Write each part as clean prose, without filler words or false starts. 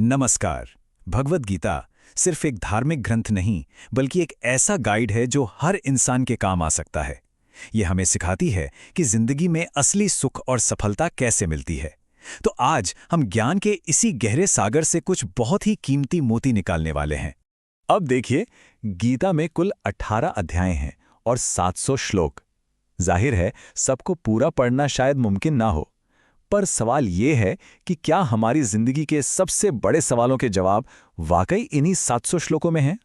नमस्कार। भगवद गीता सिर्फ एक धार्मिक ग्रंथ नहीं, बल्कि एक ऐसा गाइड है जो हर इंसान के काम आ सकता है। ये हमें सिखाती है कि जिंदगी में असली सुख और सफलता कैसे मिलती है। तो आज हम ज्ञान के इसी गहरे सागर से कुछ बहुत ही कीमती मोती निकालने वाले हैं। अब देखिए, गीता में कुल 18 अध्याय हैं और 700 श्लोक। जाहिर है, सबको पूरा पढ़ना शायद मुमकिन ना हो, पर सवाल ये है कि क्या हमारी जिंदगी के सबसे बड़े सवालों के जवाब वाकई इन्हीं 700 श्लोकों में हैं?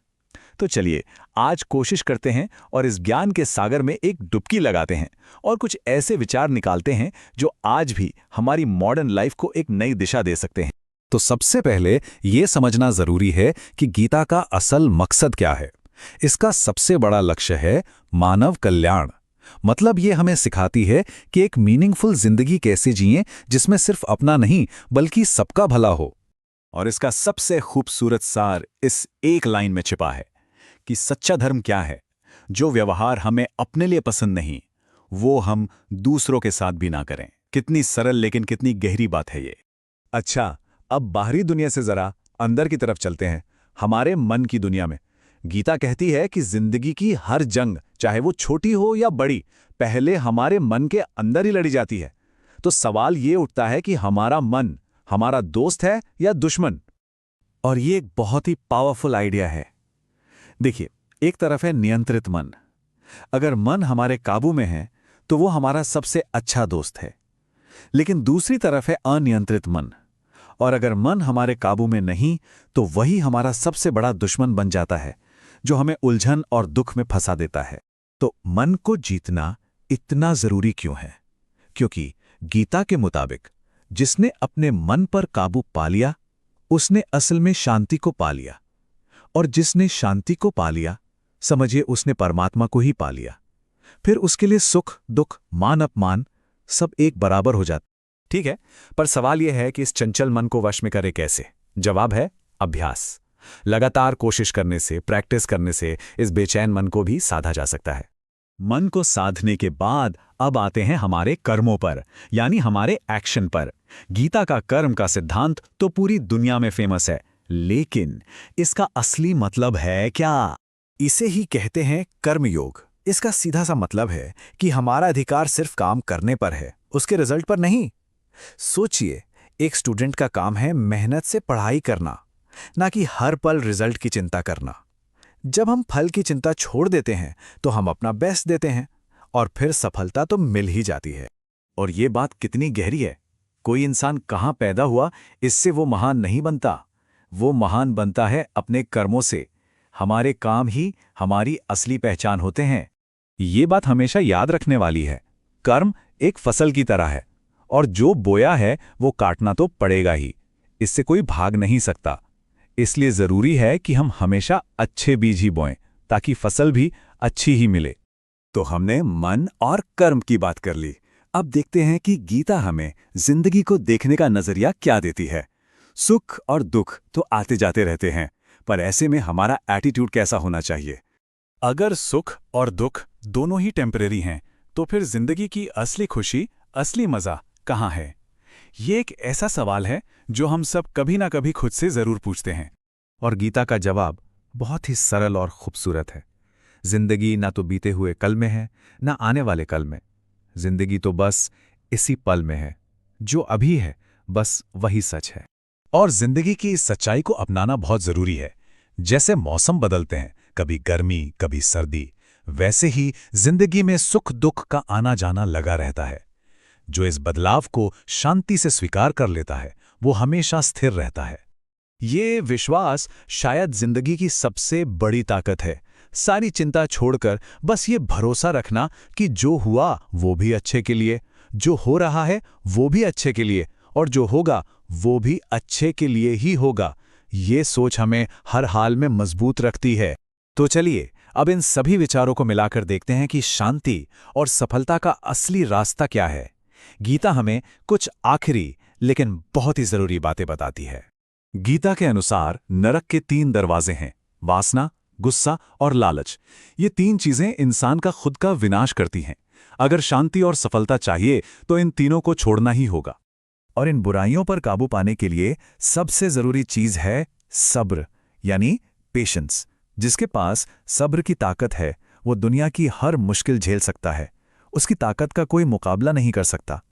तो चलिए आज कोशिश करते हैं और इस ज्ञान के सागर में एक डुबकी लगाते हैं और कुछ ऐसे विचार निकालते हैं जो आज भी हमारी मॉडर्न लाइफ को एक नई दिशा दे सकते हैं। तो सबसे पहले ये समझना जरूरी है कि गीता का असल मकसद क्या है। इसका सबसे बड़ा लक्ष्य है मानव कल्याण। मतलब ये हमें सिखाती है कि एक मीनिंगफुल जिंदगी कैसे जिएं जिसमें सिर्फ अपना नहीं बल्कि सबका भला हो। और इसका सबसे खूबसूरत सार इस एक लाइन में छिपा है कि सच्चा धर्म क्या है। जो व्यवहार हमें अपने लिए पसंद नहीं, वो हम दूसरों के साथ भी ना करें। कितनी सरल लेकिन कितनी गहरी बात है ये। अच्छा, अब बाहरी दुनिया से जरा अंदर की तरफ चलते हैं, हमारे मन की दुनिया में। गीता कहती है कि जिंदगी की हर जंग, चाहे वो छोटी हो या बड़ी, पहले हमारे मन के अंदर ही लड़ी जाती है। तो सवाल ये उठता है कि हमारा मन हमारा दोस्त है या दुश्मन? और ये एक बहुत ही पावरफुल आइडिया है। देखिए, एक तरफ है नियंत्रित मन। अगर मन हमारे काबू में है तो वो हमारा सबसे अच्छा दोस्त है। लेकिन दूसरी तरफ है अनियंत्रित मन, और अगर मन हमारे काबू में नहीं तो वही हमारा सबसे बड़ा दुश्मन बन जाता है, जो हमें उलझन और दुख में फंसा देता है। तो मन को जीतना इतना जरूरी क्यों है? क्योंकि गीता के मुताबिक जिसने अपने मन पर काबू पा लिया, उसने असल में शांति को पा लिया, और जिसने शांति को पा लिया, समझिए उसने परमात्मा को ही पा लिया। फिर उसके लिए सुख दुख मान अपमान सब एक बराबर हो जाता। ठीक है, पर सवाल यह है कि इस चंचल मन को वश में करे कैसे? जवाब है अभ्यास। लगातार कोशिश करने से, प्रैक्टिस करने से इस बेचैन मन को भी साधा जा सकता है। मन को साधने के बाद अब आते हैं हमारे कर्मों पर, यानी हमारे एक्शन पर। गीता का कर्म का सिद्धांत तो पूरी दुनिया में फेमस है, लेकिन इसका असली मतलब है क्या? इसे ही कहते हैं कर्मयोग। इसका सीधा सा मतलब है कि हमारा अधिकार सिर्फ काम करने पर है, उसके रिजल्ट पर नहीं। सोचिए, एक स्टूडेंट का काम है मेहनत से पढ़ाई करना, ना कि हर पल रिजल्ट की चिंता करना। जब हम फल की चिंता छोड़ देते हैं तो हम अपना बेस्ट देते हैं, और फिर सफलता तो मिल ही जाती है। और ये बात कितनी गहरी है। कोई इंसान कहाँ पैदा हुआ, इससे वो महान नहीं बनता। वो महान बनता है अपने कर्मों से। हमारे काम ही हमारी असली पहचान होते हैं। ये बात हमेशा याद रखने वाली है। कर्म एक फसल की तरह है, और जो बोया है वो काटना तो पड़ेगा ही, इससे कोई भाग नहीं सकता। इसलिए जरूरी है कि हम हमेशा अच्छे बीज ही बोएं, ताकि फसल भी अच्छी ही मिले। तो हमने मन और कर्म की बात कर ली। अब देखते हैं कि गीता हमें जिंदगी को देखने का नजरिया क्या देती है। सुख और दुख तो आते जाते रहते हैं, पर ऐसे में हमारा एटीट्यूड कैसा होना चाहिए? अगर सुख और दुख दोनों ही टेम्परेरी हैं, तो फिर जिंदगी की असली खुशी, असली मजा कहाँ है? ये एक ऐसा सवाल है जो हम सब कभी ना कभी खुद से जरूर पूछते हैं। और गीता का जवाब बहुत ही सरल और खूबसूरत है। जिंदगी ना तो बीते हुए कल में है, ना आने वाले कल में। जिंदगी तो बस इसी पल में है। जो अभी है, बस वही सच है। और जिंदगी की इस सच्चाई को अपनाना बहुत जरूरी है। जैसे मौसम बदलते हैं, कभी गर्मी कभी सर्दी, वैसे ही जिंदगी में सुख दुख का आना जाना लगा रहता है। जो इस बदलाव को शांति से स्वीकार कर लेता है, वो हमेशा स्थिर रहता है। ये विश्वास शायद जिंदगी की सबसे बड़ी ताकत है। सारी चिंता छोड़कर बस ये भरोसा रखना कि जो हुआ वो भी अच्छे के लिए, जो हो रहा है वो भी अच्छे के लिए, और जो होगा वो भी अच्छे के लिए ही होगा। ये सोच हमें हर हाल में मजबूत रखती है। तो चलिए अब इन सभी विचारों को मिलाकर देखते हैं कि शांति और सफलता का असली रास्ता क्या है। गीता हमें कुछ आखिरी लेकिन बहुत ही जरूरी बातें बताती है। गीता के अनुसार नरक के 3 दरवाजे हैं: वासना, गुस्सा और लालच। ये 3 चीजें इंसान का खुद का विनाश करती हैं। अगर शांति और सफलता चाहिए तो इन तीनों को छोड़ना ही होगा। और इन बुराइयों पर काबू पाने के लिए सबसे जरूरी चीज है सब्र, यानी पेशेंस। जिसके पास सब्र की ताकत है वो दुनिया की हर मुश्किल झेल सकता है, उसकी ताकत का कोई मुकाबला नहीं कर सकता।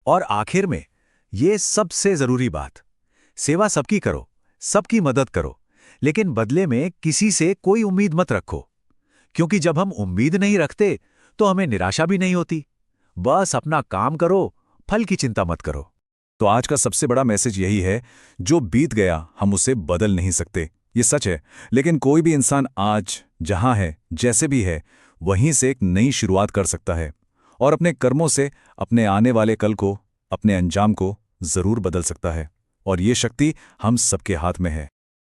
और आखिर में ये सबसे जरूरी बात, सेवा सबकी करो, सबकी मदद करो, लेकिन बदले में किसी से कोई उम्मीद मत रखो, क्योंकि जब हम उम्मीद नहीं रखते तो हमें निराशा भी नहीं होती। बस अपना काम करो, फल की चिंता मत करो। तो आज का सबसे बड़ा मैसेज यही है, जो बीत गया हम उसे बदल नहीं सकते, ये सच है। लेकिन कोई भी इंसान आज जहां है, जैसे भी है, वहीं से एक नई शुरुआत कर सकता है और अपने कर्मों से अपने आने वाले कल को, अपने अंजाम को जरूर बदल सकता है। और ये शक्ति हम सबके हाथ में है।